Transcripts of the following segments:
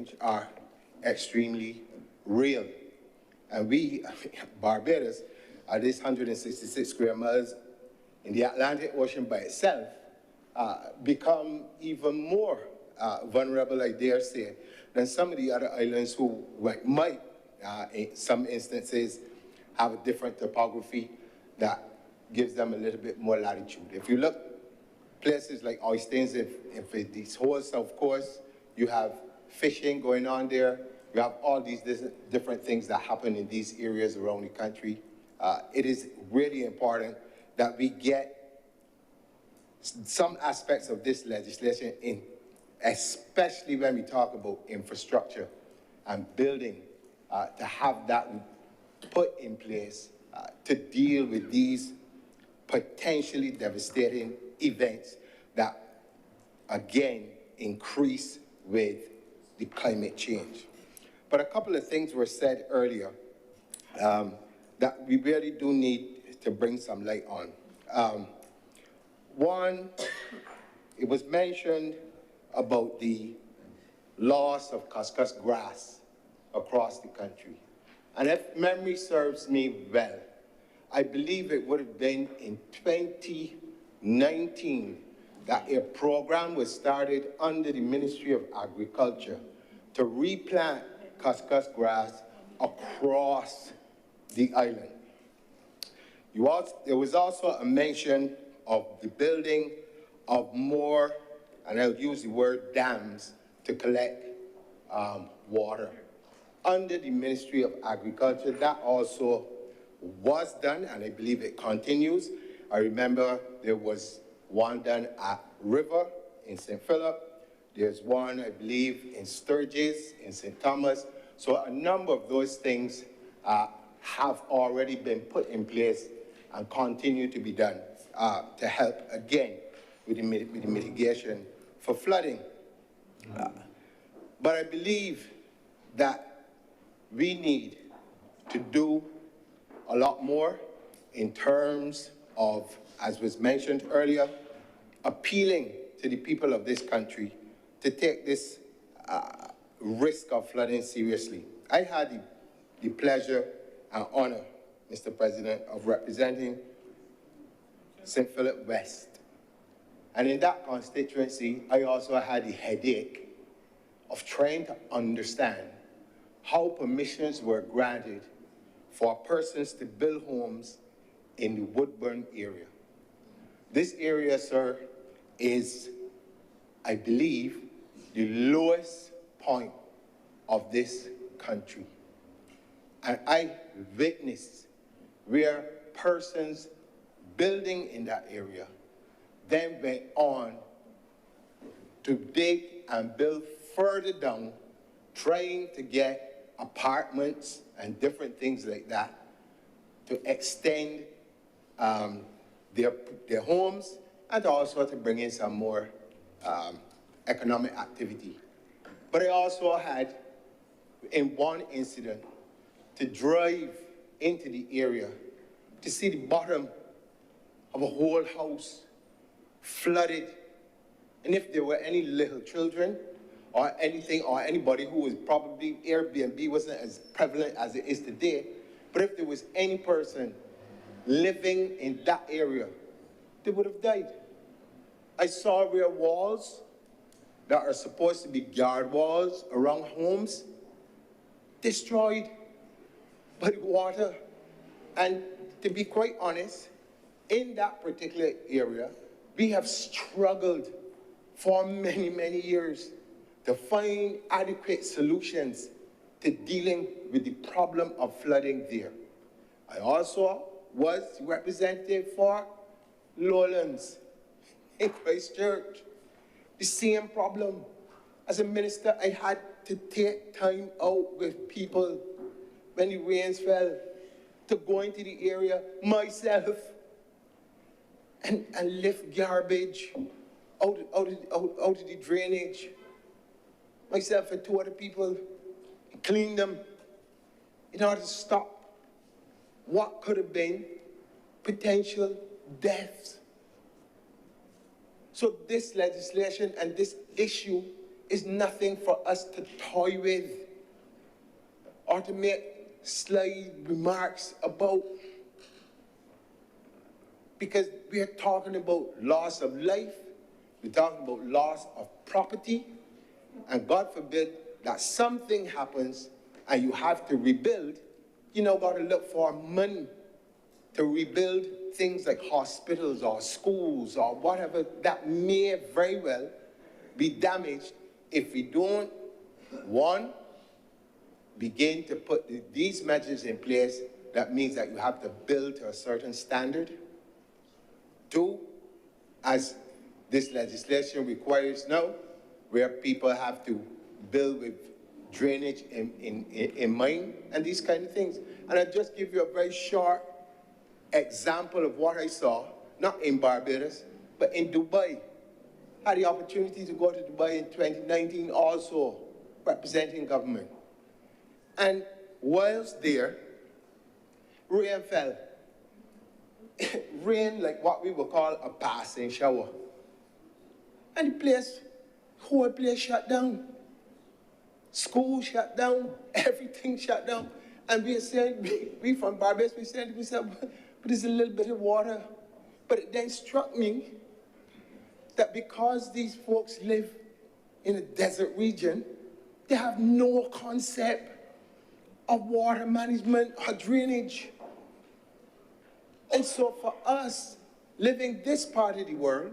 change are extremely real. And we, Barbados, are this 166 square miles in the Atlantic Ocean by itself, become even more vulnerable, I dare say, than some of the other islands who might, in some instances, have a different topography that gives them a little bit more latitude. If you look places like Oistins, if it's whole South Coast, you have fishing going on there. You have all these different things that happen in these areas around the country. It is really important that we get some aspects of this legislation in, especially when we talk about infrastructure and building, to have that put in place to deal with these potentially devastating events that, again, increase with the climate change. But a couple of things were said earlier that we really do need to bring some light on. One, it was mentioned about the loss of cuscus grass across the country. And if memory serves me well, I believe it would have been in 2019 that a program was started under the Ministry of Agriculture to replant cuscus grass across the island. There was also a mention of the building of more, and I'll use the word dams, to collect water. Under the Ministry of Agriculture, that also was done, and I believe it continues. I remember there was one done at River in St. Philip. There's one, I believe, in Sturgis, in St. Thomas. So a number of those things have already been put in place and continue to be done to help, again, with the mitigation for flooding. But I believe that we need to do a lot more in terms of, as was mentioned earlier, appealing to the people of this country to take this risk of flooding seriously. I had the pleasure and honor, Mr. President, of representing St. Philip West. And in that constituency, I also had the headache of trying to understand how permissions were granted for persons to build homes in the Woodburn area. This area, sir, is, I believe, the lowest point of this country. And I witnessed where persons building in that area then went on to dig and build further down, trying to get apartments and different things like that to extend their homes and also to bring in some more economic activity. But I also had, in one incident, to drive into the area to see the bottom of a whole house flooded. And if there were any little children or anything, or anybody who was probably, Airbnb wasn't as prevalent as it is today, but if there was any person living in that area, they would have died. I saw where walls that are supposed to be guard walls around homes destroyed by the water. And to be quite honest, in that particular area, we have struggled for many, many years to find adequate solutions to dealing with the problem of flooding there. I also was representative for Lowlands in Christchurch. The same problem. As a minister, I had to take time out with people when the rains fell to go into the area myself and lift garbage out of the drainage. Myself and two other people clean them in order to stop what could have been potential deaths. So this legislation and this issue is nothing for us to toy with or to make sly remarks about, because we are talking about loss of life, we're talking about loss of property, and God forbid that something happens and you have to rebuild. You now got to look for money to rebuild things like hospitals or schools or whatever that may very well be damaged if we don't, one, begin to put these measures in place. That means that you have to build to a certain standard. Two, as this legislation requires now, where people have to build with drainage in mind and these kind of things. And I'll just give you a very short example of what I saw, not in Barbados, but in Dubai. I had the opportunity to go to Dubai in 2019 also, representing government. And whilst there, rain fell. Rain like what we would call a passing shower. And the whole place shut down. School shut down, everything shut down. And we said, we from Barbados, we said, but there's a little bit of water. But it then struck me that because these folks live in a desert region, they have no concept of water management or drainage. And so for us, living this part of the world,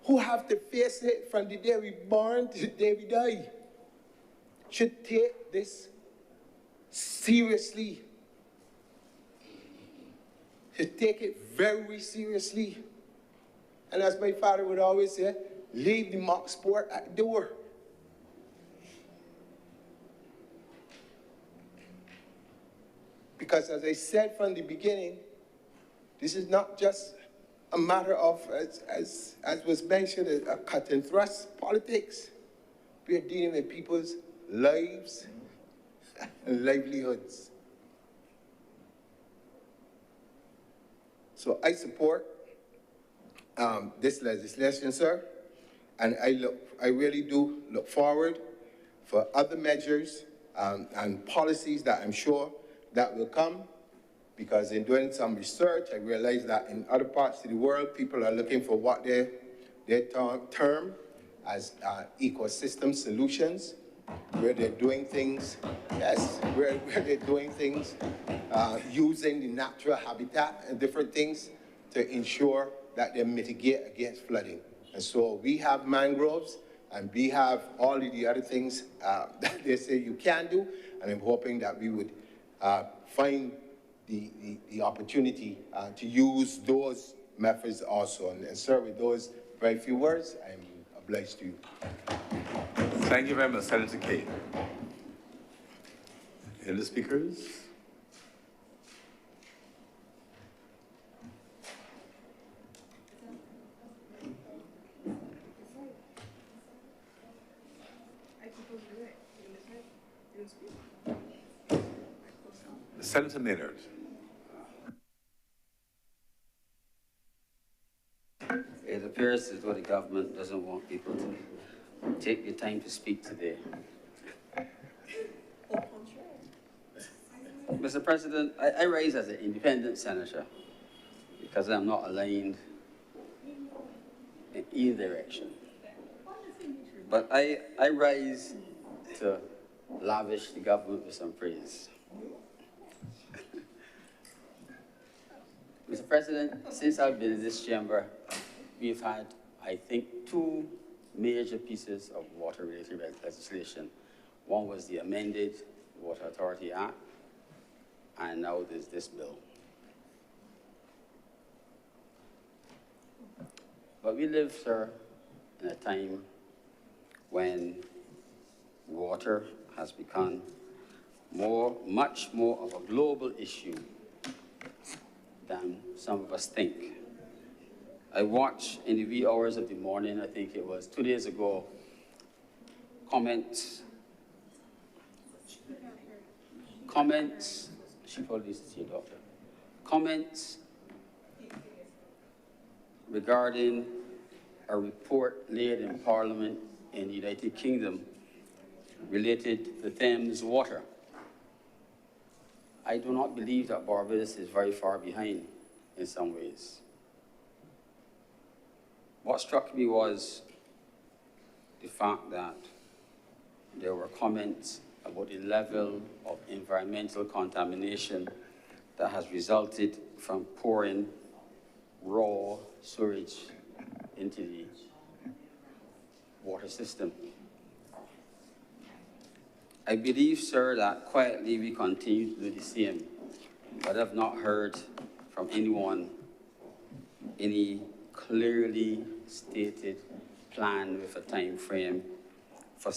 who have to face it from the day we born to the day we die, should take this seriously. Should take it very seriously. And as my father would always say, leave the mock sport at the door. Because as I said from the beginning, this is not just a matter of, as was mentioned, a cut and thrust politics. We are dealing with people's lives and livelihoods. So I support this legislation, sir, and I really do look forward for other measures and policies that I'm sure that will come, because in doing some research, I realized that in other parts of the world, people are looking for what they term as ecosystem solutions, where they're doing things, yes, where they're doing things using the natural habitat and different things to ensure that they mitigate against flooding. And so we have mangroves, and we have all of the other things that they say you can do, and I'm hoping that we would find the opportunity to use those methods also. And sir, with those very few words, I'm obliged to you. Thank you very much, Senator Kaine. Any other speakers? Senator Maynard. It appears as though the government doesn't want people to take the time to speak today. Mr. President, I rise as an independent senator because I'm not aligned in either direction. But I rise to lavish the government with some praise. Mr. President, since I've been in this chamber, we've had, I think, two major pieces of water-related legislation. One was the amended Water Authority Act, and now there's this bill. But we live, sir, in a time when water has become much more of a global issue than some of us think. I watched in the wee hours of the morning, I think it was 2 days ago, comments, she probably needs to see a doctor, comments regarding a report laid in Parliament in the United Kingdom related to Thames water. I do not believe that Barbados is very far behind in some ways. What struck me was the fact that there were comments about the level of environmental contamination that has resulted from pouring raw sewage into the water system. I believe, sir, that quietly we continue to do the same, but I've not heard from anyone any clearly stated plan with a time frame for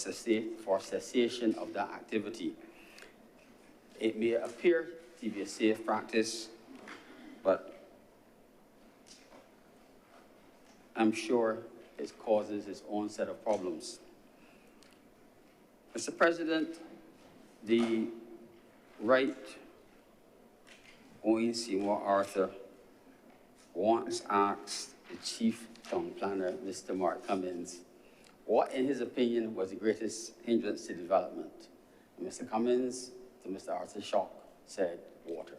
cessation of that activity. It may appear to be a safe practice, but I'm sure it causes its own set of problems. Mr. President, the Right Honourable Seymour Arthur once asked the Chief Town Planner, Mr. Mark Cummins, what, in his opinion, was the greatest hindrance to development? And Mr. Cummins, to Mr. Arthur's shock, said water.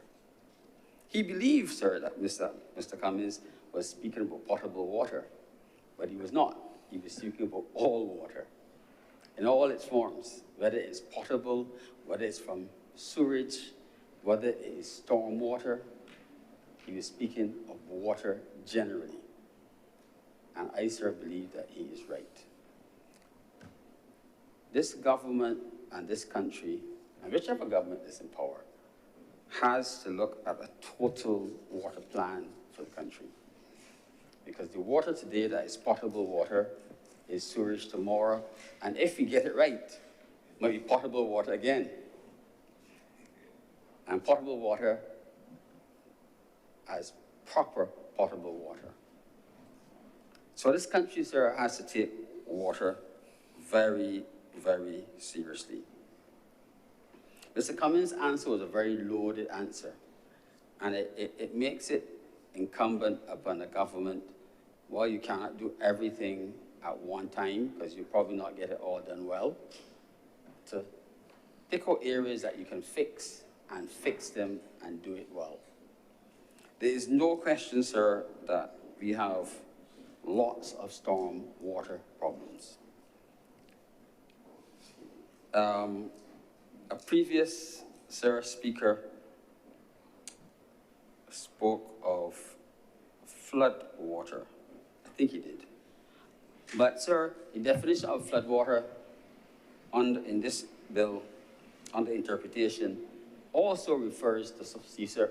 He believed, sir, that Mr. Cummins was speaking about potable water, but he was not. He was speaking about all water, in all its forms, whether it's potable, whether it's from sewage, whether it is storm water. He was speaking of water generally. And I, sir, believe that he is right. This government and this country, and whichever government is in power, has to look at a total water plan for the country. Because the water today that is potable water is sewage tomorrow, and if we get it right, it might be potable water again. And potable water as proper potable water. So this country, sir, has to take water very, very seriously. Mr. Cummins' answer was a very loaded answer, and it makes it incumbent upon the government, well, you cannot do everything at one time, because you probably not get it all done well, to pick out areas that you can fix and fix them and do it well. There is no question, sir, that we have lots of storm water problems. A previous, sir, speaker spoke of flood water. I think he did. But, sir, the definition of flood water in this bill, under interpretation, also refers to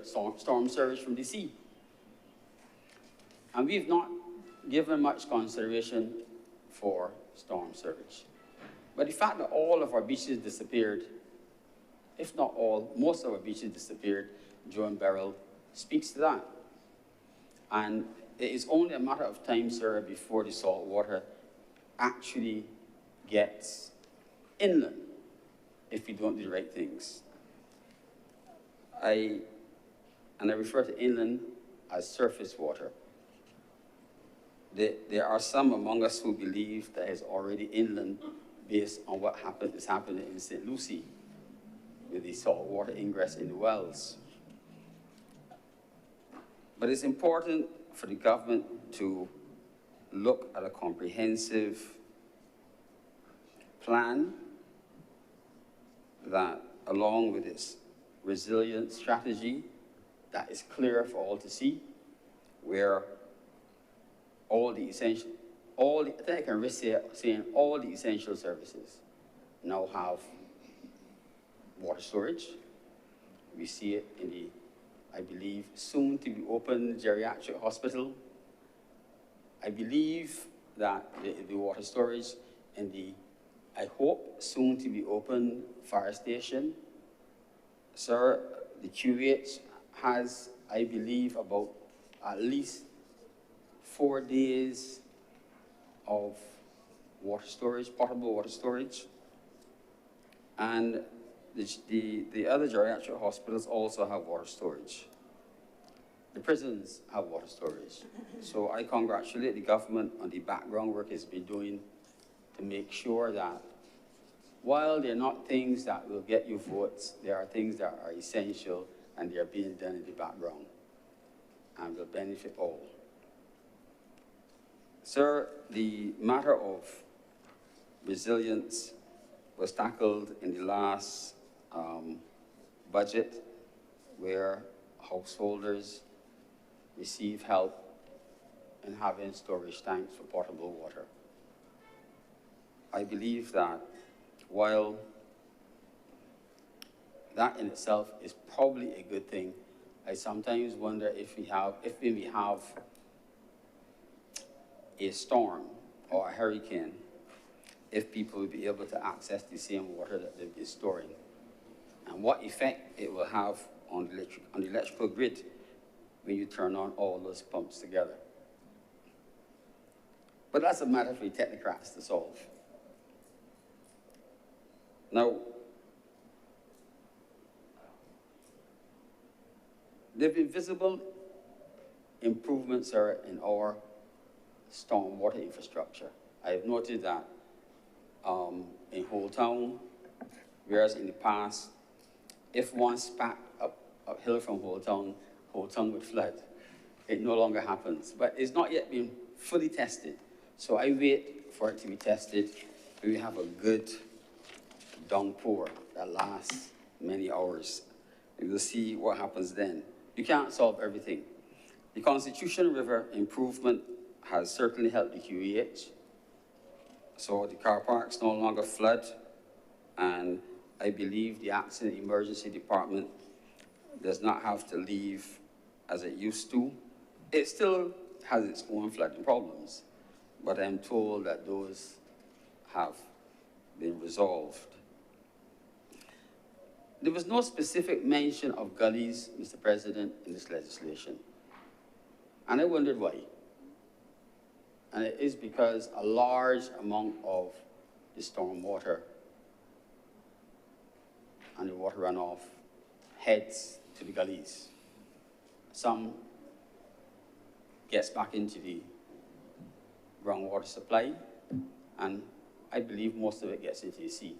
storm surge from the sea. And we've not given much consideration for storm surge. But the fact that all of our beaches disappeared, if not all, most of our beaches disappeared during Beryl, speaks to that. And it is only a matter of time, sir, before the salt water actually gets inland if we don't do the right things. I refer to inland as surface water. There are some among us who believe that it's already inland based on what is happening in St. Lucie with the salt water ingress in the wells. But it's important for the government to look at a comprehensive plan that, along with its resilience strategy, that is clear for all to see, where all the essential, I think I can risk saying all the essential services now have water storage. We see it in the, I believe, soon to be open geriatric hospital. I believe that the water storage in the, I hope, soon to be open fire station. Sir, the QH has, I believe, about at least 4 days of water storage, potable water storage. And the other geriatric hospitals also have water storage. The prisons have water storage. So I congratulate the government on the background work it's been doing to make sure that while they're not things that will get you votes, there are things that are essential and they are being done in the background and will benefit all. Sir, the matter of resilience was tackled in the last budget, where householders receive help in having storage tanks for potable water. I believe that while that in itself is probably a good thing, I sometimes wonder if we have a storm or a hurricane, if people will be able to access the same water that they've been storing, and what effect it will have on the electrical grid when you turn on all those pumps together. But that's a matter for the technocrats to solve. Now, there have been visible improvements, sir, in our stormwater infrastructure. I have noted that in Whole Town, whereas in the past, if one spat uphill from Whole Town would flood. It no longer happens, but it's not yet been fully tested. So I wait for it to be tested. We have a good downpour that lasts many hours. And we'll see what happens then. You can't solve everything. The Constitution River improvement has certainly helped the QEH. So the car parks no longer flood, and I believe the Accident Emergency Department does not have to leave as it used to. It still has its own flooding problems, but I'm told that those have been resolved. There was no specific mention of gullies, Mr. President, in this legislation. And I wondered why. And it is because a large amount of the stormwater and the water runoff heads to the gullies. Some gets back into the groundwater supply, and I believe most of it gets into the sea.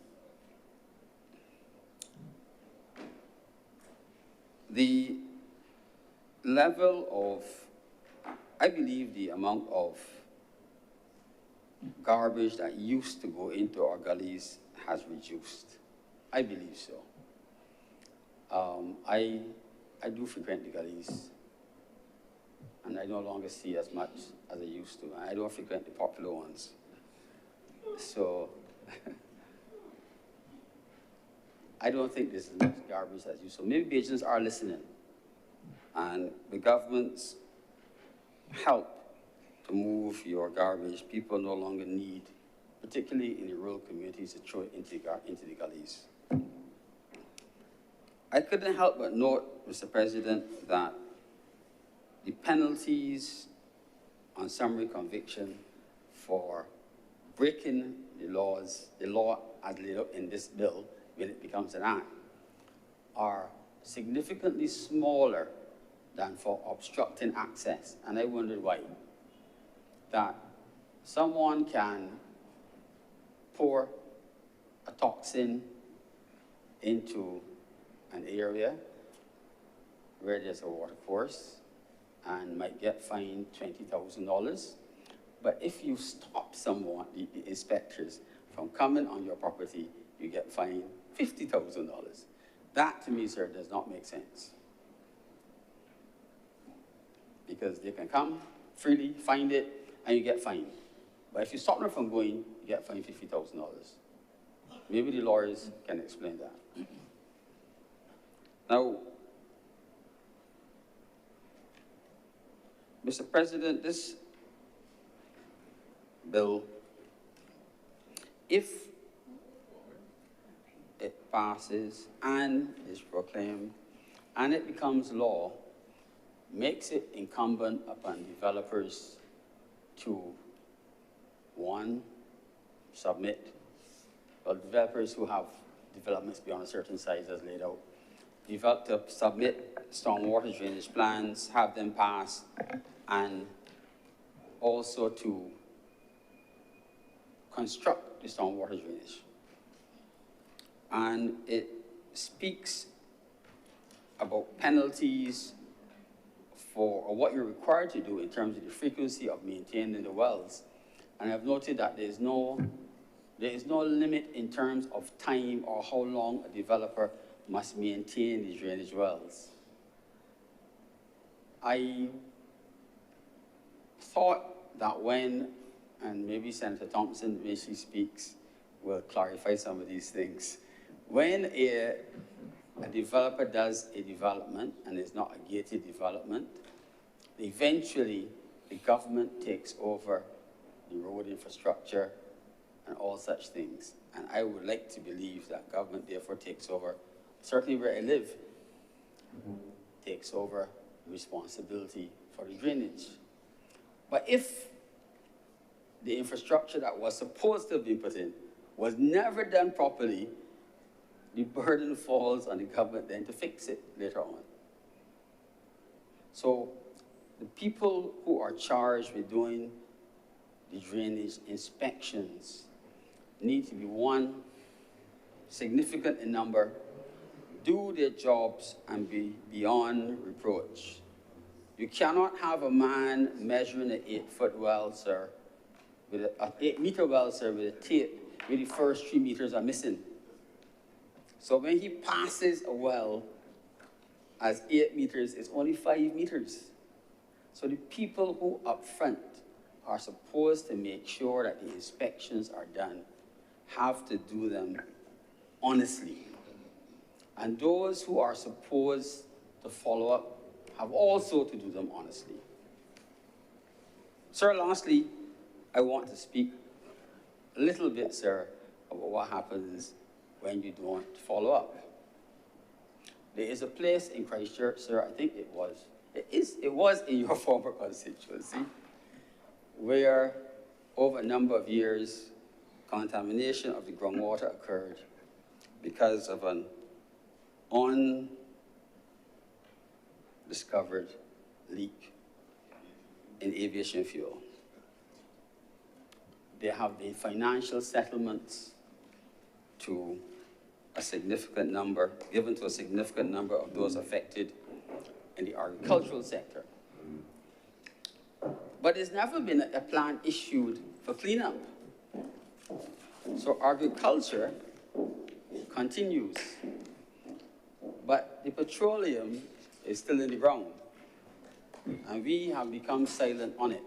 The level of, I believe the amount of garbage that used to go into our gullies has reduced. I believe so. I do frequent the gullies, and I no longer see as much as I used to. I don't frequent the popular ones. So I don't think there's as much garbage as used to. Maybe Bajans are listening, and the government's help to move your garbage, people no longer need, particularly in the rural communities, to throw it into the gullies. I couldn't help but note, Mr. President, that the penalties on summary conviction for breaking the law as laid out in this bill, when it becomes an act, are significantly smaller than for obstructing access. And I wondered why. That someone can pour a toxin into an area where there's a water course and might get fined $20,000. But if you stop someone, the inspectors, from coming on your property, you get fined $50,000. That, to me, sir, does not make sense. Because they can come freely, find it, and you get fined. But if you stop them from going, you get fined $50,000. Maybe the lawyers can explain that. Now, Mr. President, this bill, if it passes and is proclaimed and it becomes law, makes it incumbent upon developers to, one, submit, well, developers who have developments beyond a certain size as laid out, to submit stormwater drainage plans, have them passed, and also to construct the stormwater drainage. And it speaks about penalties for what you're required to do in terms of the frequency of maintaining the wells. And I've noted that there is no limit in terms of time or how long a developer must maintain the drainage wells. I thought that when, and maybe Senator Thompson, when she speaks, will clarify some of these things. When a developer does a development, and it's not a gated development, eventually the government takes over the road infrastructure and all such things. And I would like to believe that government therefore takes over, certainly where I live, takes over responsibility for the drainage. But if the infrastructure that was supposed to have been put in was never done properly, the burden falls on the government then to fix it later on. So the people who are charged with doing the drainage inspections need to be, one, significant in number, do their jobs and be beyond reproach. You cannot have a man measuring an 8-foot well, sir, with an 8-meter well, sir, with a tape where the first 3 meters are missing. So when he passes a well as 8 meters, it's only 5 meters. So the people who up front are supposed to make sure that the inspections are done have to do them honestly. And those who are supposed to follow up have also to do them honestly. Sir, lastly, I want to speak a little bit, sir, about what happens when you don't follow up. There is a place in Christchurch, sir, I think it was in your former constituency, where over a number of years, contamination of the groundwater occurred because of an undiscovered leak in aviation fuel. There have been financial settlements to a significant number, given to a significant number of those affected in the agricultural sector. But there's never been a plan issued for cleanup. So agriculture continues, but the petroleum is still in the ground, and we have become silent on it.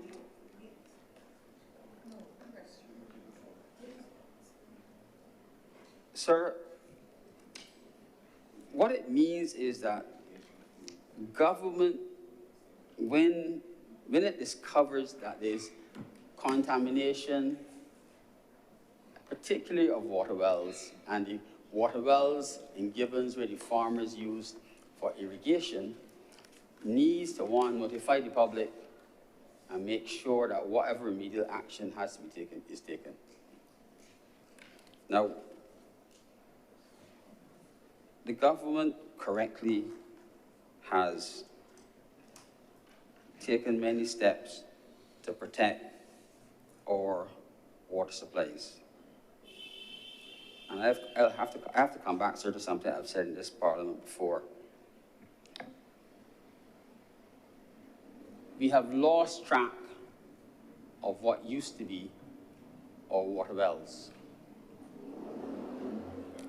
Sir, what it means is that government, when it discovers that there's contamination, particularly of water wells, and the water wells in Gibbons where the farmers use for irrigation, needs to, one, notify the public and make sure that whatever remedial action has to be taken is taken. Now, the government correctly has taken many steps to protect our water supplies. And I have to come back, sir, to something I've said in this parliament before. We have lost track of what used to be our water wells.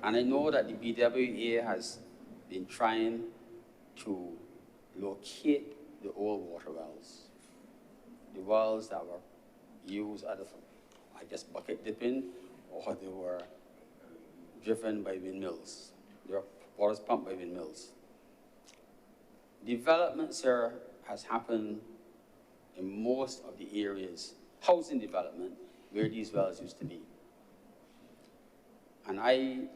And I know that the BWA has been trying to locate the old water wells, the wells that were used either for, I guess, bucket dipping, or they were driven by windmills. Their water's pumped by windmills. Development, sir, has happened in most of the areas, housing development, where these wells used to be. And I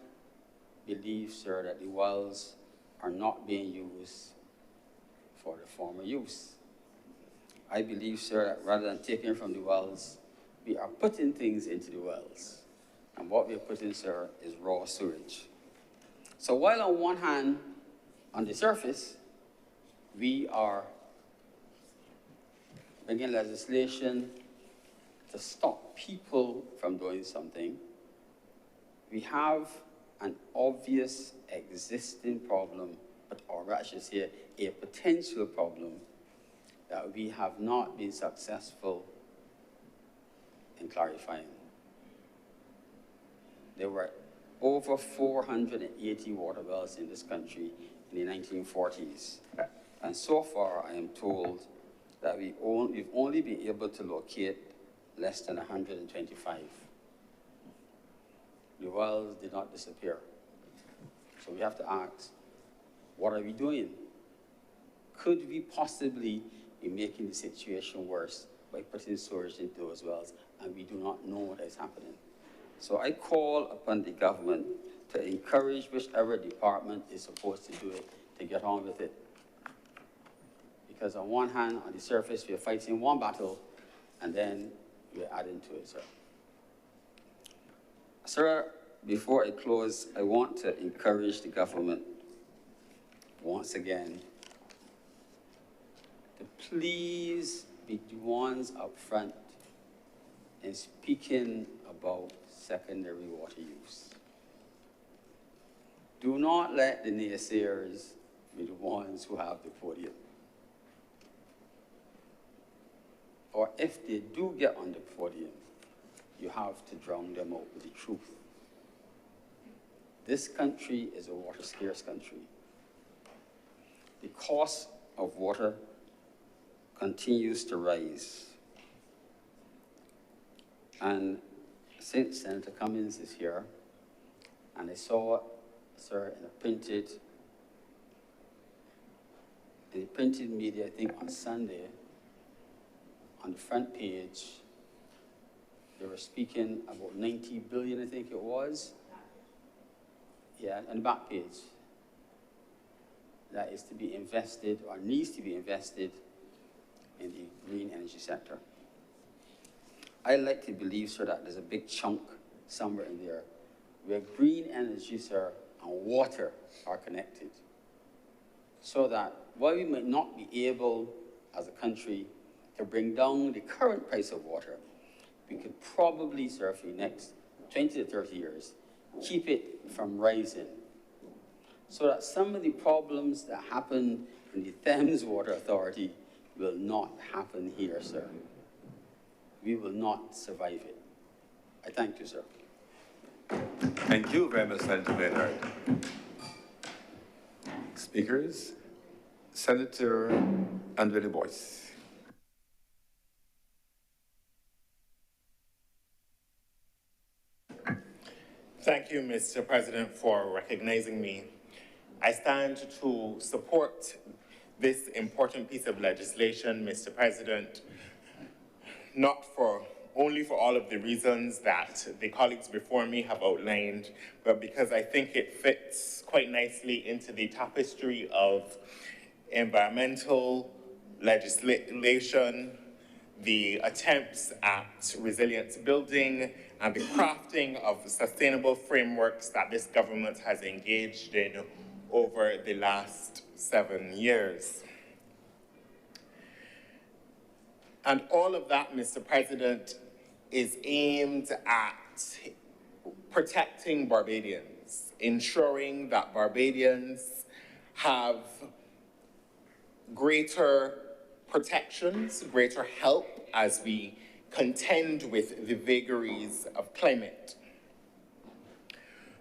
believe, sir, that the wells are not being used for the former use. I believe, sir, that rather than taking from the wells, we are putting things into the wells. And what we are putting, sir, is raw sewage. So while on one hand, on the surface, we are bringing legislation to stop people from doing something, We have an obvious existing problem, or I should say a potential problem that we have not been successful in clarifying. There were over 480 water wells in this country in the 1940s. And so far, I am told that we've only been able to locate less than 125. The wells did not disappear. So we have to ask, what are we doing? Could we possibly be making the situation worse by putting sewage into those wells, and we do not know what is happening? So I call upon the government to encourage whichever department is supposed to do it to get on with it. Because on one hand, on the surface, we're fighting one battle, and then we're adding to it, sir. Sir, before I close, I want to encourage the government once again to please be the ones up front in speaking about secondary water use. Do not let the naysayers be the ones who have the podium. Or if they do get on the podium, you have to drown them out with the truth. This country is a water-scarce country. The cost of water continues to rise. And since Senator Cummings is here, and I saw, sir, in the printed media, I think on Sunday, on the front page, they were speaking about 90 billion, I think it was. Yeah, on the back page. That is to be invested, or needs to be invested, in the green energy sector. I like to believe, sir, that there's a big chunk somewhere in there where green energy, sir, and water are connected. So that while we might not be able, as a country, to bring down the current price of water, we could probably, sir, for the next 20 to 30 years, keep it from rising. So that some of the problems that happen in the Thames Water Authority will not happen here, sir. We will not survive it. I thank you, sir. Thank you very much, Senator Maynard. Speakers, Senator Andre Boyce. Thank you, Mr. President, for recognizing me. I stand to support this important piece of legislation, Mr. President, not only for all of the reasons that the colleagues before me have outlined, but because I think it fits quite nicely into the tapestry of environmental legislation, the attempts at resilience building, and the crafting of sustainable frameworks that this government has engaged in over the last 7 years. And all of that, Mr. President, is aimed at protecting Barbadians, ensuring that Barbadians have greater protections, greater help as we contend with the vagaries of climate.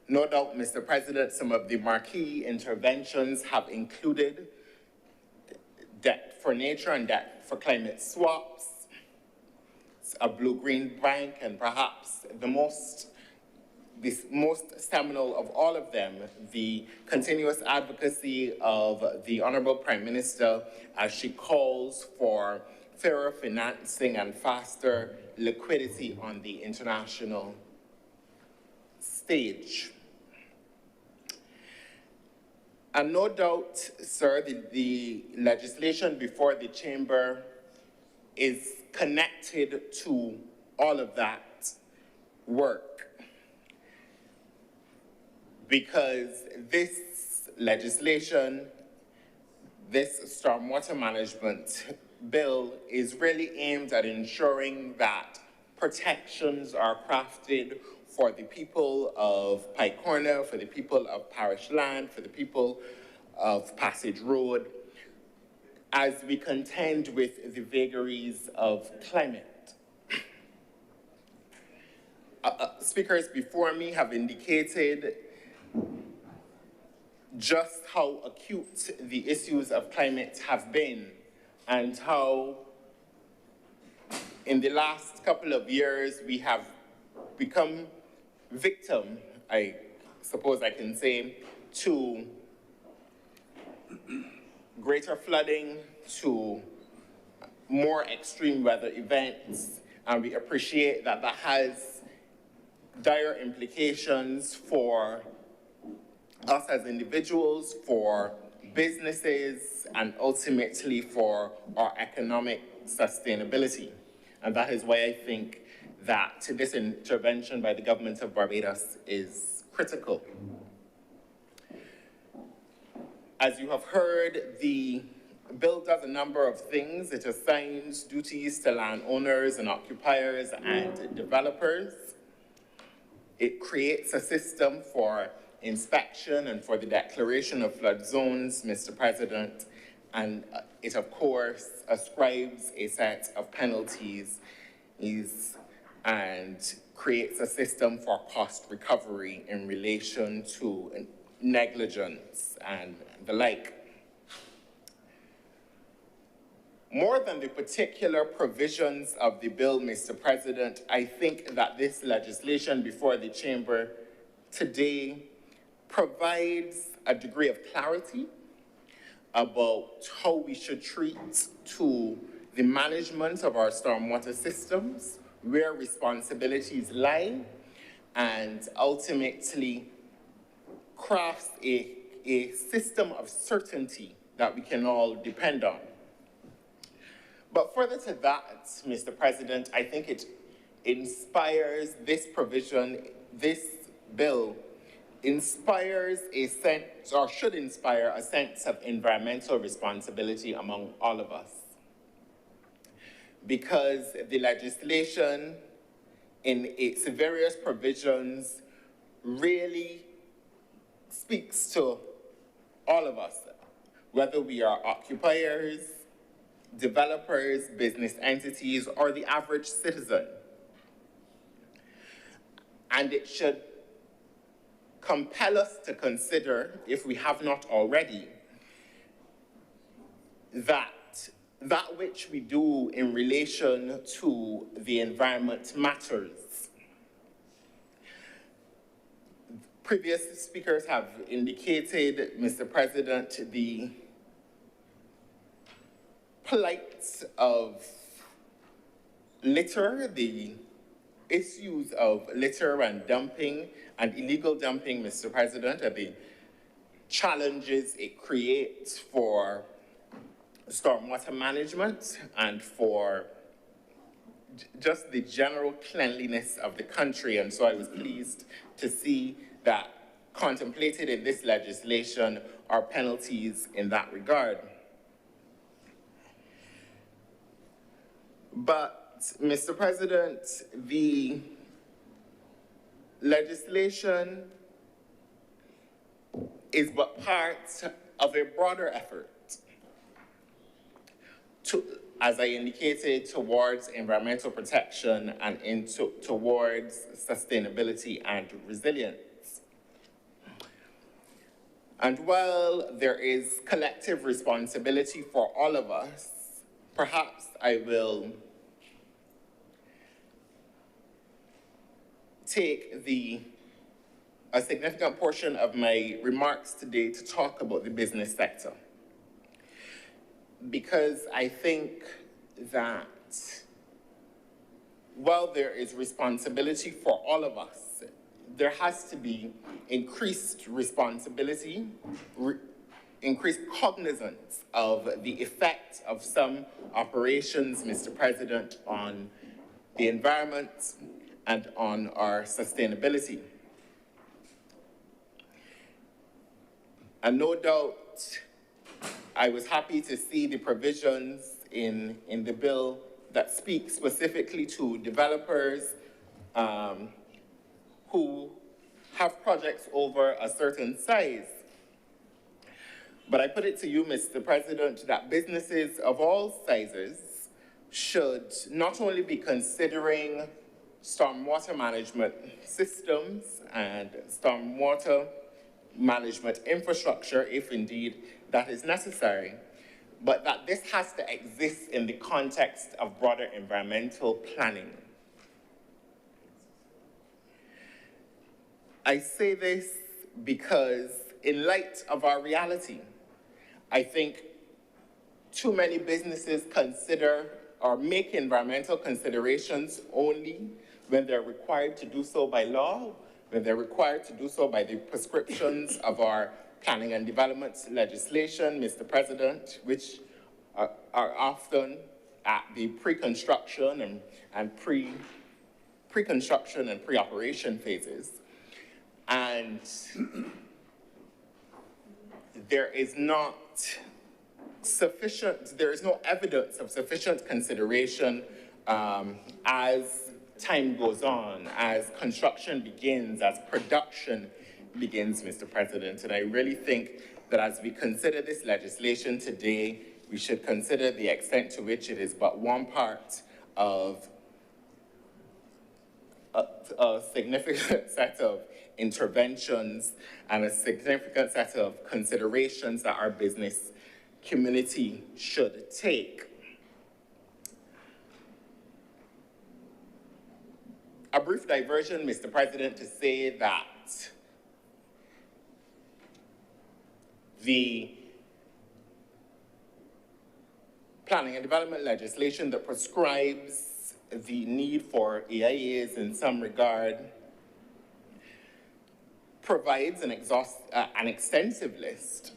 No doubt, Mr. President, some of the marquee interventions have included debt for nature and debt for climate swaps, a blue-green bank, and perhaps the most seminal of all of them, the continuous advocacy of the Honorable Prime Minister as she calls for fairer financing and faster liquidity on the international stage. And no doubt, sir, the legislation before the chamber is connected to all of that work, because this legislation, this stormwater management bill, is really aimed at ensuring that protections are crafted for the people of Pike Corner, for the people of Parish Land, for the people of Passage Road, as we contend with the vagaries of climate. Speakers before me have indicated just how acute the issues of climate have been and how in the last couple of years we have become victim, I suppose I can say, to greater flooding, to more extreme weather events, and we appreciate that that has dire implications for us as individuals, for businesses, and ultimately for our economic sustainability. And that is why I think that this intervention by the government of Barbados is critical. As you have heard, the bill does a number of things. It assigns duties to landowners and occupiers and developers. It creates a system for inspection and for the declaration of flood zones, Mr. President, and it, of course, ascribes a set of penalties and creates a system for cost recovery in relation to negligence and the like. More than the particular provisions of the bill, Mr. President, I think that this legislation before the Chamber today provides a degree of clarity about how we should treat to the management of our stormwater systems, where responsibilities lie, and ultimately crafts a system of certainty that we can all depend on. But further to that, Mr. President, I think it inspires this provision, this bill, inspires a sense, or should inspire a sense of environmental responsibility among all of us. Because the legislation in its various provisions really speaks to all of us, whether we are occupiers, developers, business entities, or the average citizen. And it should compel us to consider, if we have not already, that which we do in relation to the environment matters. Previous speakers have indicated, Mr. President, the plight of litter, the issues of litter and dumping and illegal dumping, Mr. President, and the challenges it creates for stormwater management and for just the general cleanliness of the country. And so I was pleased to see that contemplated in this legislation are penalties in that regard. But, Mr. President, the legislation is but part of a broader effort to, as I indicated, towards environmental protection and towards sustainability and resilience. And while there is collective responsibility for all of us, perhaps I will take a significant portion of my remarks today to talk about the business sector. Because I think that while there is responsibility for all of us, there has to be increased responsibility, increased cognizance of the effect of some operations, Mr. President, on the environment and on our sustainability. And no doubt, I was happy to see the provisions in the bill that speak specifically to developers who have projects over a certain size. But I put it to you, Mr. President, that businesses of all sizes should not only be considering stormwater management systems and stormwater management infrastructure, if indeed that is necessary, but that this has to exist in the context of broader environmental planning. I say this because in light of our reality, I think too many businesses consider or make environmental considerations only when they're required to do so by law, when they're required to do so by the prescriptions of our planning and development legislation, Mr. President, which are often at the pre-construction and pre-construction and pre-operation phases. And there is no evidence of sufficient consideration as time goes on, as construction begins, as production begins, Mr. President. And I really think that as we consider this legislation today, we should consider the extent to which it is but one part of a significant set of interventions and a significant set of considerations that our business community should take. A brief diversion, Mr. President, to say that the planning and development legislation that prescribes the need for EIAs in some regard provides an extensive list.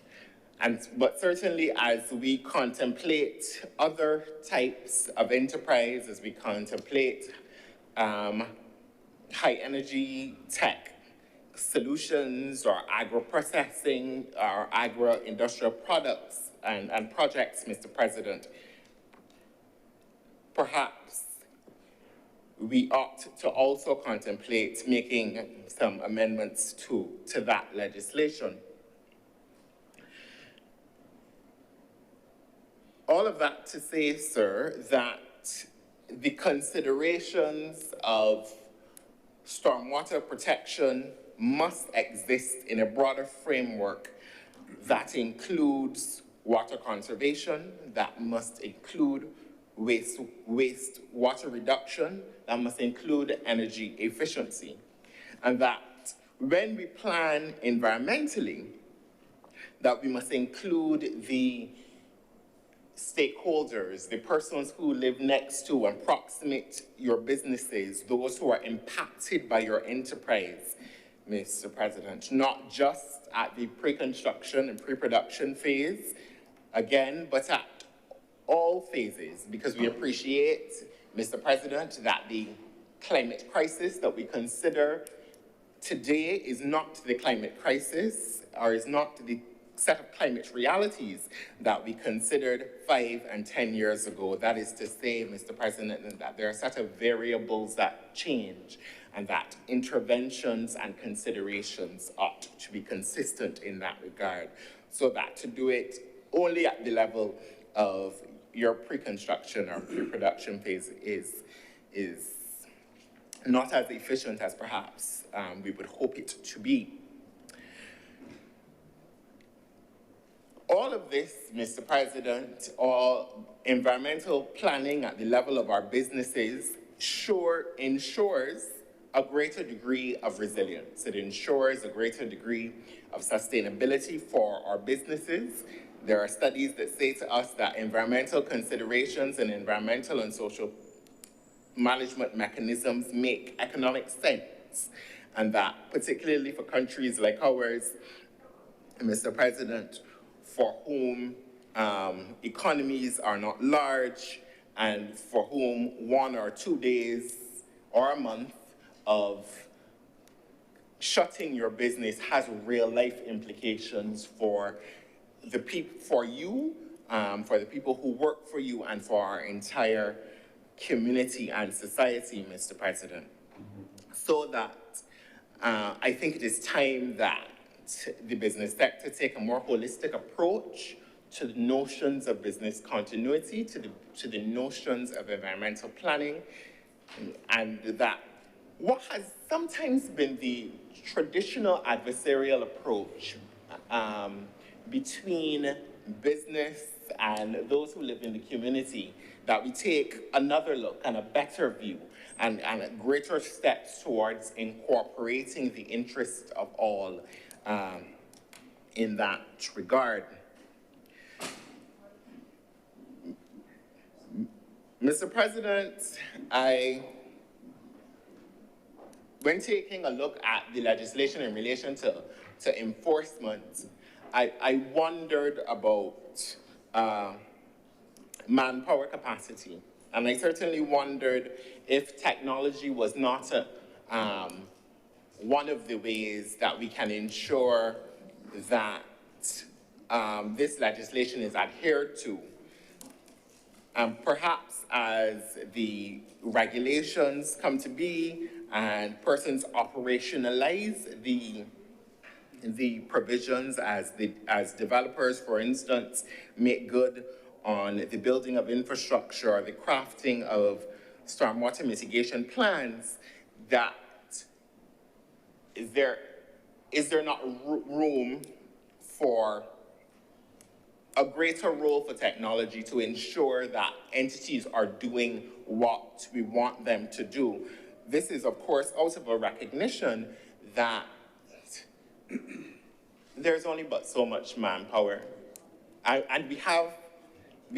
But certainly as we contemplate other types of enterprise, as we contemplate high energy tech solutions or agro-processing or agro-industrial products and projects, Mr. President, perhaps we ought to also contemplate making some amendments to that legislation. All of that to say, sir, that the considerations of stormwater protection must exist in a broader framework that includes water conservation, that must include waste water reduction, that must include energy efficiency. And that when we plan environmentally, that we must include the stakeholders, the persons who live next to and proximate your businesses, those who are impacted by your enterprise, Mr. President, not just at the pre-construction and pre-production phase, again, but at all phases, because we appreciate, Mr. President, that the climate crisis that we consider today is not the climate crisis, or is not the set of climate realities that we considered 5 and 10 years ago. That is to say, Mr. President, that there are a set of variables that change, and that interventions and considerations ought to be consistent in that regard, so that to do it only at the level of your pre-construction or pre-production phase is not as efficient as perhaps we would hope it to be. All of this, Mr. President, all environmental planning at the level of our businesses ensures a greater degree of resilience. It ensures a greater degree of sustainability for our businesses. There are studies that say to us that environmental considerations and environmental and social management mechanisms make economic sense, and that particularly for countries like ours, Mr. President, for whom economies are not large and for whom 1 or 2 days or a month of shutting your business has real life implications for the people, for you, for the people who work for you, and for our entire community and society, Mr. President. So that I think it is time that the business sector take a more holistic approach to the notions of business continuity, to the notions of environmental planning, and that what has sometimes been the traditional adversarial approach between business and those who live in the community, that we take another look and a better view and greater steps towards incorporating the interest of all in that regard. Mr. President, when taking a look at the legislation in relation to enforcement, I wondered about manpower capacity. And I certainly wondered if technology was not one of the ways that we can ensure that this legislation is adhered to. Perhaps as the regulations come to be and persons operationalize the provisions as developers, for instance, make good on the building of infrastructure or the crafting of stormwater mitigation plans, that is there not room for a greater role for technology to ensure that entities are doing what we want them to do? This is, of course, out of a recognition that there's only but so much manpower. And we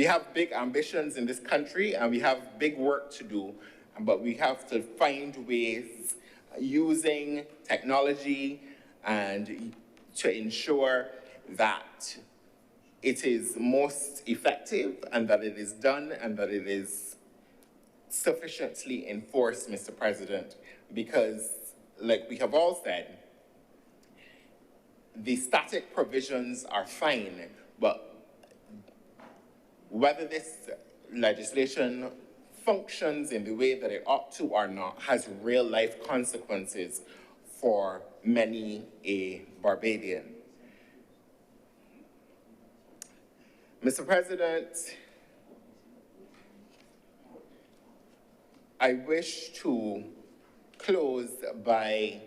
have big ambitions in this country, and we have big work to do, but we have to find ways using technology and to ensure that it is most effective and that it is done and that it is sufficiently enforced, Mr. President, because, like we have all said, the static provisions are fine, but whether this legislation functions in the way that it ought to or not has real life consequences for many a Barbadian. Mr. President, I wish to close by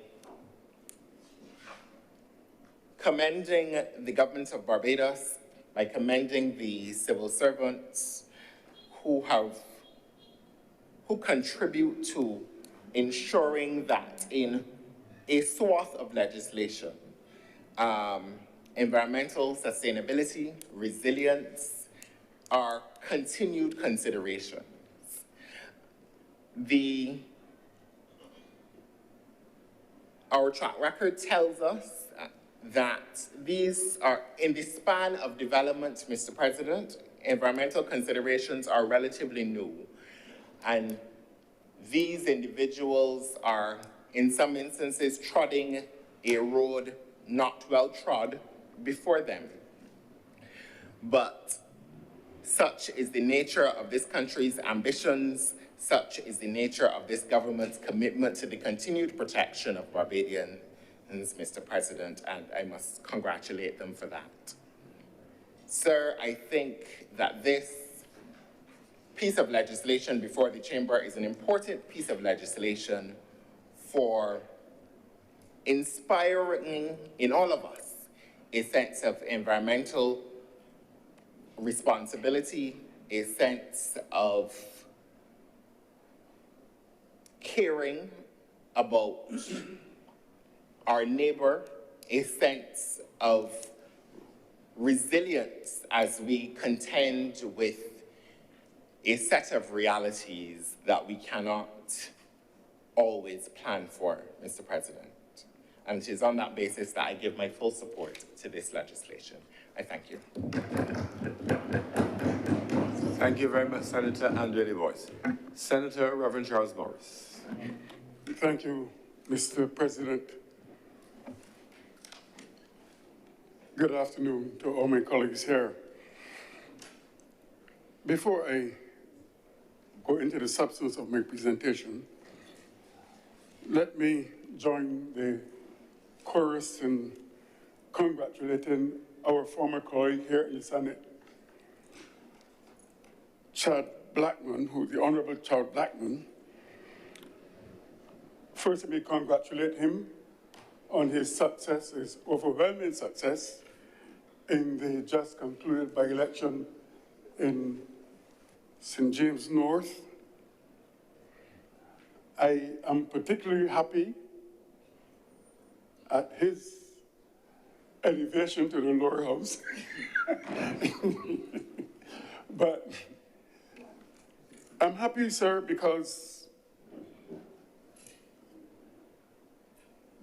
commending the government of Barbados, by commending the civil servants who contribute to ensuring that in a swath of legislation, environmental sustainability, resilience are continued considerations. Our track record tells us that these are, in the span of development, Mr. President, environmental considerations are relatively new. And these individuals are, in some instances, treading a road not well trod before them. But such is the nature of this country's ambitions, such is the nature of this government's commitment to the continued protection of Barbadians, Mr. President, and I must congratulate them for that. Sir, I think that this piece of legislation before the Chamber is an important piece of legislation for inspiring in all of us a sense of environmental responsibility, a sense of caring about our neighbor, a sense of resilience as we contend with a set of realities that we cannot always plan for, Mr. President. And it is on that basis that I give my full support to this legislation. I thank you. Thank you very much, Senator Andrew Boyce. Senator Reverend Charles Morris. Thank you, Mr. President. Good afternoon to all my colleagues here. Before I go into the substance of my presentation, let me join the chorus in congratulating our former colleague here in the Senate, Chad Blackman, the Honorable Chad Blackman. First, let me congratulate him on his success, his overwhelming success in the just concluded by-election in St. James North. I am particularly happy at his elevation to the lower house. But I'm happy, sir, because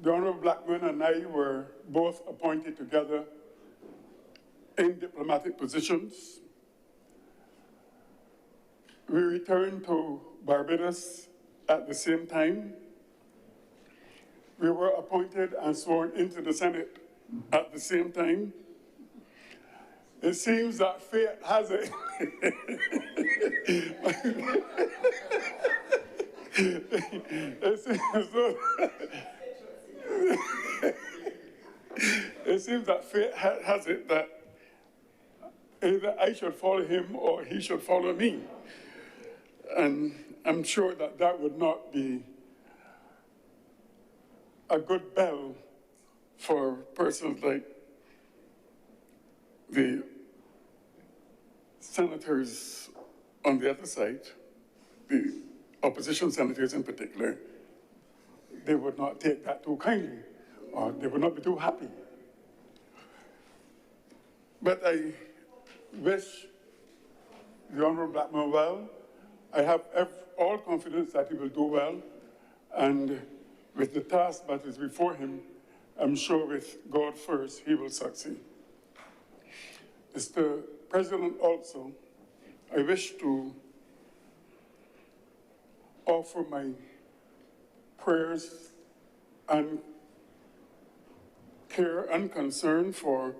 the Honorable Blackman and I were both appointed together in diplomatic positions. We returned to Barbados at the same time. We were appointed and sworn into the Senate at the same time. It seems that fate has it. It seems that fate has it that either I should follow him or he should follow me. And I'm sure that that would not be a good bell for persons like the senators on the other side, the opposition senators in particular. They would not take that too kindly, or they would not be too happy. But I wish the Honorable Blackman well. I have all confidence that he will do well, and with the task that is before him, I'm sure with God first, he will succeed. Mr. President, also, I wish to offer my prayers and care and concern for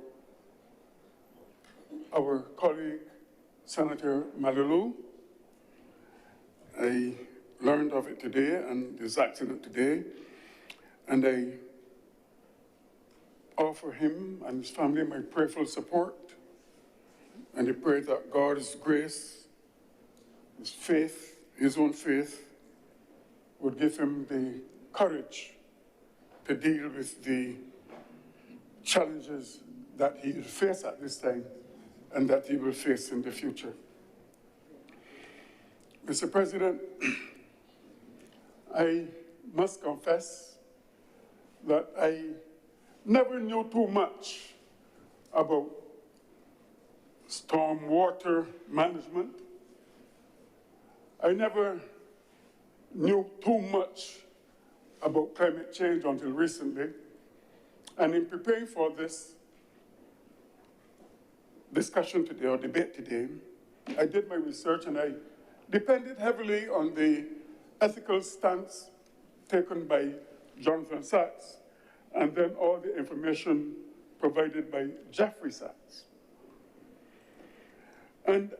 our colleague, Senator Malilu. I learned of it today and this accident today, and I offer him and his family my prayerful support, and I pray that God's grace, his faith, his own faith, would give him the courage to deal with the challenges that he will face at this time and that he will face in the future. Mr. President, I must confess that I never knew too much about storm water management. I never knew too much about climate change until recently. And in preparing for this discussion today, or debate today, I did my research and I depended heavily on the ethical stance taken by Jonathan Sachs, and then all the information provided by Jeffrey Sachs. And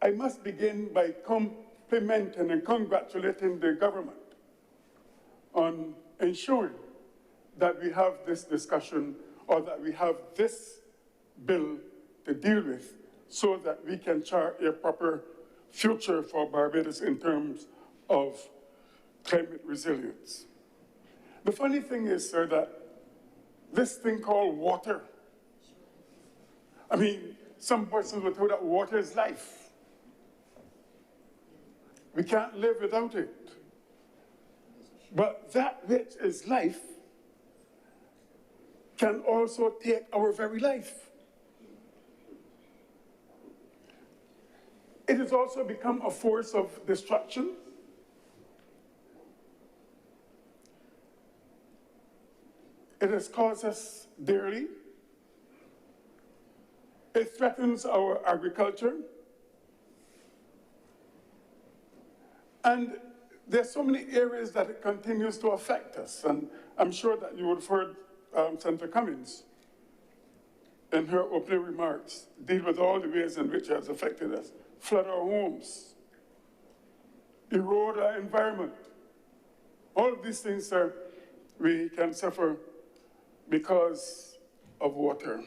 I must begin by complimenting and congratulating the government on ensuring that we have this discussion, or that we have this bill to deal with, so that we can chart a proper future for Barbados in terms of climate resilience. The funny thing is, sir, that this thing called water, I mean, some persons were told that water is life. We can't live without it. But that which is life can also take our very life. It has also become a force of destruction. It has caused us dearly. It threatens our agriculture. And there's so many areas that it continues to affect us. And I'm sure that you would have heard Senator Cummings in her opening remarks deal with all the ways in which it has affected us. Flood our homes, erode our environment. All of these things, sir, we can suffer because of water.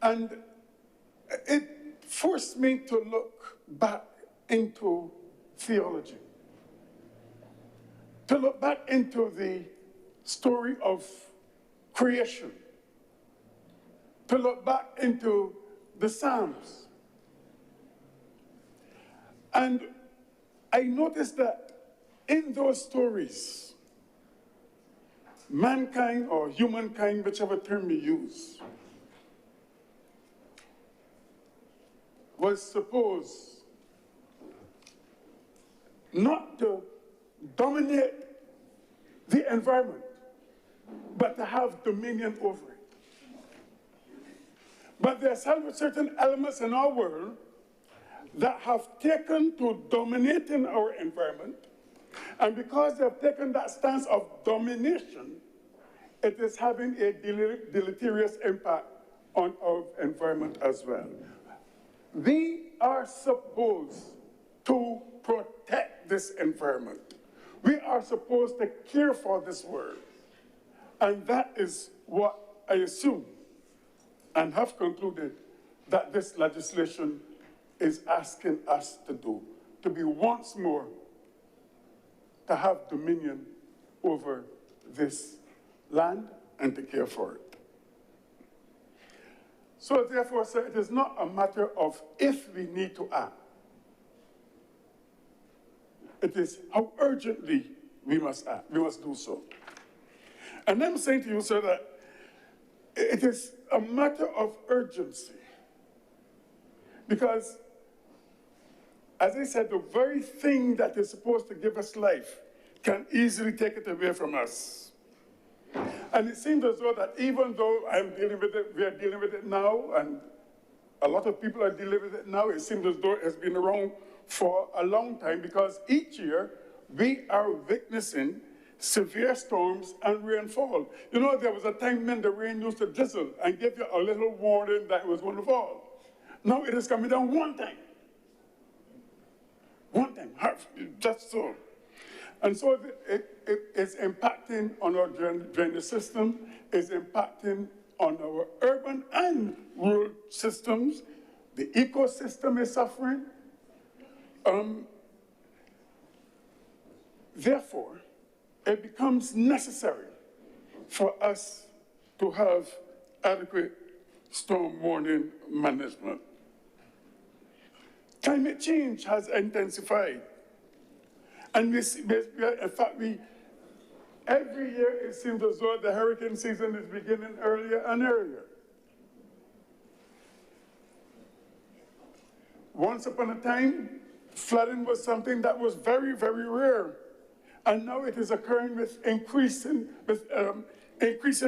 And it forced me to look back into theology, to look back into the story of creation, to look back into the Psalms. And I noticed that in those stories, mankind or humankind, whichever term you use, was supposed not to dominate the environment, but to have dominion over it. But there are certain elements in our world that have taken to dominating our environment, and because they have taken that stance of domination, it is having a deleterious impact on our environment as well. We are supposed to protect this environment. We are supposed to care for this world. And that is what I assume and have concluded that this legislation is asking us to do, to be once more, to have dominion over this land and to care for it. So therefore, sir, it is not a matter of if we need to act. It is how urgently we must act, we must do so. And I'm saying to you, sir, that it is a matter of urgency. Because, as I said, the very thing that is supposed to give us life can easily take it away from us. And it seems as though that even though I'm dealing with it, we are dealing with it now, and a lot of people are dealing with it now, it seems as though it has been around for a long time, because each year we are witnessing severe storms and rainfall. You know, there was a time when the rain used to drizzle and give you a little warning that it was going to fall. Now it is coming down one time. One time, just so. And so it is impacting on our drainage system, it's impacting on our urban and rural systems. The ecosystem is suffering. Therefore, it becomes necessary for us to have adequate storm warning management. Climate change has intensified. And in fact, every year it seems as though the hurricane season is beginning earlier and earlier. Once upon a time, flooding was something that was very, very rare. And now it is occurring with increasing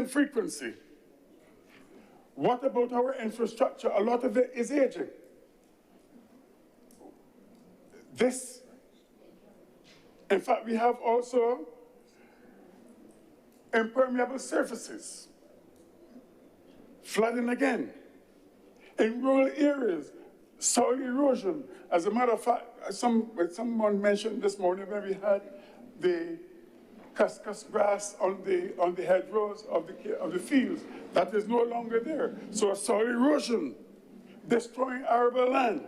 frequency. What about our infrastructure? A lot of it is aging. In fact, we have also impermeable surfaces, flooding again. In rural areas, soil erosion. As a matter of fact, someone mentioned this morning when we had the cuscus grass on the hedgerows of the fields. That is no longer there. So soil erosion, destroying arable land.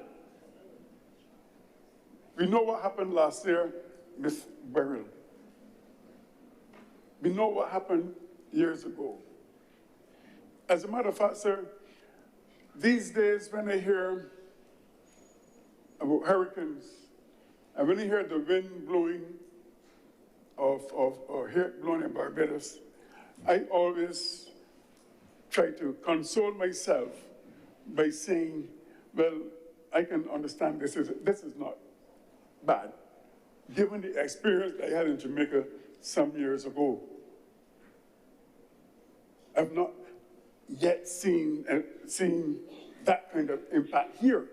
We know what happened last year with Beryl. We know what happened years ago. As a matter of fact, sir, these days when I hear about hurricanes, and when I hear the wind blowing or hear it blowing in Barbados, I always try to console myself by saying, well, I can understand this is not bad, given the experience I had in Jamaica some years ago. I've not yet seen that kind of impact here,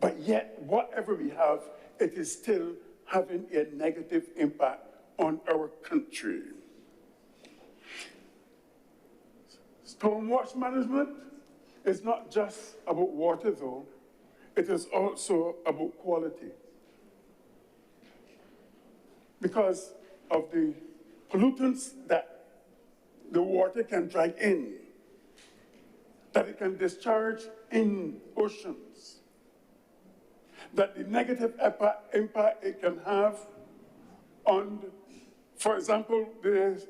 but yet whatever we have, it is still having a negative impact on our country. Stormwater management is not just about water, though. It is also about quality. Because of the pollutants that the water can drag in, that it can discharge in oceans, that the negative impact it can have on, for example, the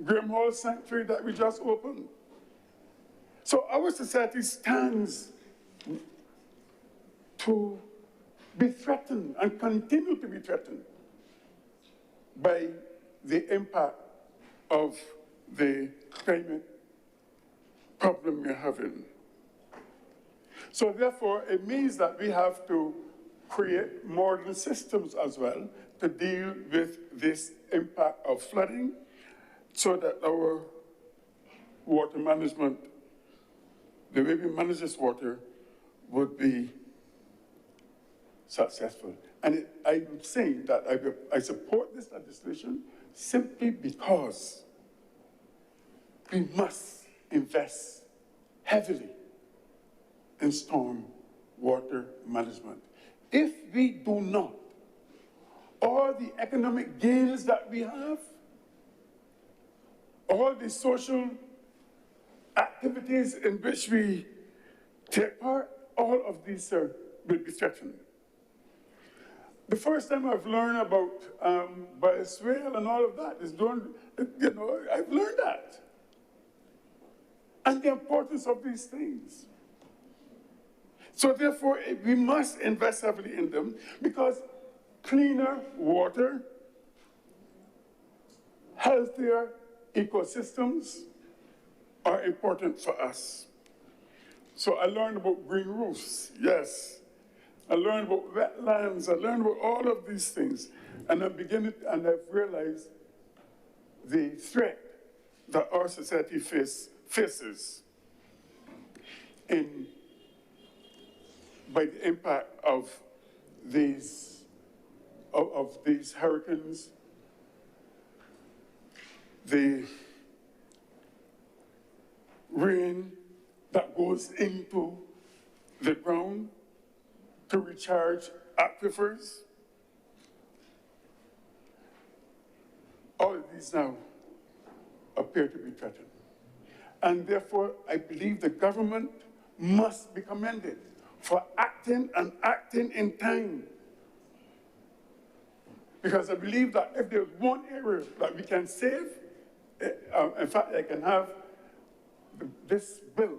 Graham Hall Sanctuary that we just opened. So our society stands to be threatened and continue to be threatened by the impact of the climate problem we're having. So therefore, it means that we have to create modern systems as well to deal with this impact of flooding so that our water management, the way we manage this water, would be successful. And I'm saying that I support this legislation simply because we must invest heavily in storm water management. If we do not, all the economic gains that we have, all the social activities in which we take part, all of these will be threatened. The first time I've learned about bioswale and all of that is I've learned that. And the importance of these things. So therefore, we must invest heavily in them because cleaner water, healthier ecosystems are important for us. So I learned about green roofs, yes. I learned about wetlands, I learned about all of these things. And I've realized the threat that our society faces by the impact of these hurricanes, the rain that goes into the ground to recharge aquifers. All of these now appear to be threatened. And therefore, I believe the government must be commended for acting and acting in time. Because I believe that if there's one area that we can save, in fact, I can have this bill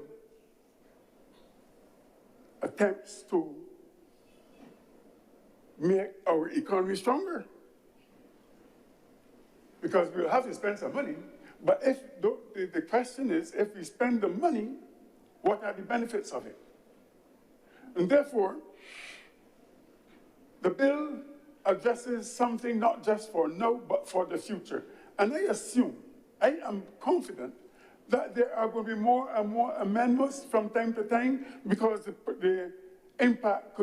attempts to make our economy stronger. Because we'll have to spend some money, but the question is, if we spend the money, what are the benefits of it? And therefore, the bill addresses something not just for now, but for the future. And I am confident that there are going to be more and more amendments from time to time because the impact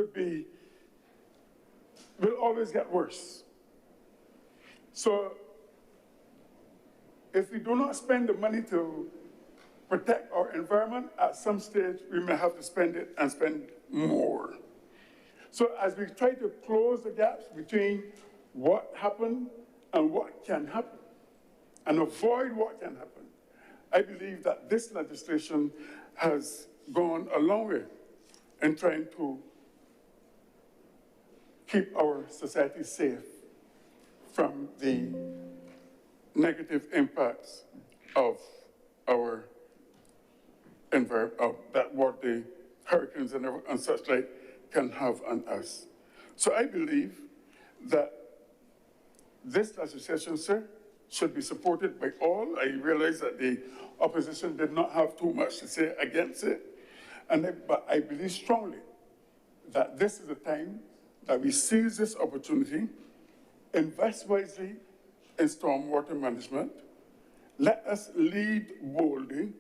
will always get worse. So if we do not spend the money to protect our environment, at some stage we may have to spend it and spend more. So as we try to close the gaps between what happened and what can happen, and avoid what can happen, I believe that this legislation has gone a long way in trying to keep our society safe from the negative impacts of our environment, that what the hurricanes and such like can have on us. So I believe that this legislation, sir, should be supported by all. I realize that the opposition did not have too much to say against it, but I believe strongly that this is a time that we seize this opportunity, invest wisely in stormwater management, let us lead boldly,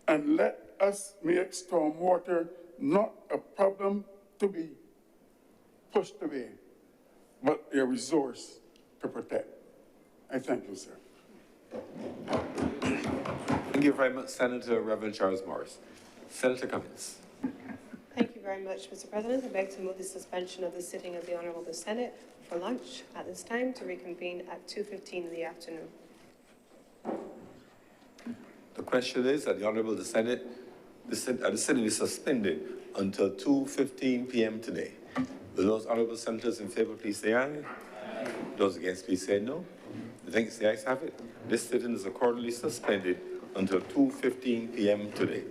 and let us make stormwater not a problem to be pushed away, but a resource to protect. I thank you, sir. Thank you very much, Senator Reverend Charles Morris. Senator Cummings. Thank you very much, Mr. President. I beg to move the suspension of the sitting of the Honorable Senate for lunch at this time to reconvene at 2:15 in the afternoon. The question is that the Honorable the Senate is suspended until 2:15 p.m. today. Will those honorable senators in favor please say aye? Aye. Those against please say no. The ayes have it. This sitting is accordingly suspended until 2:15 p.m. today.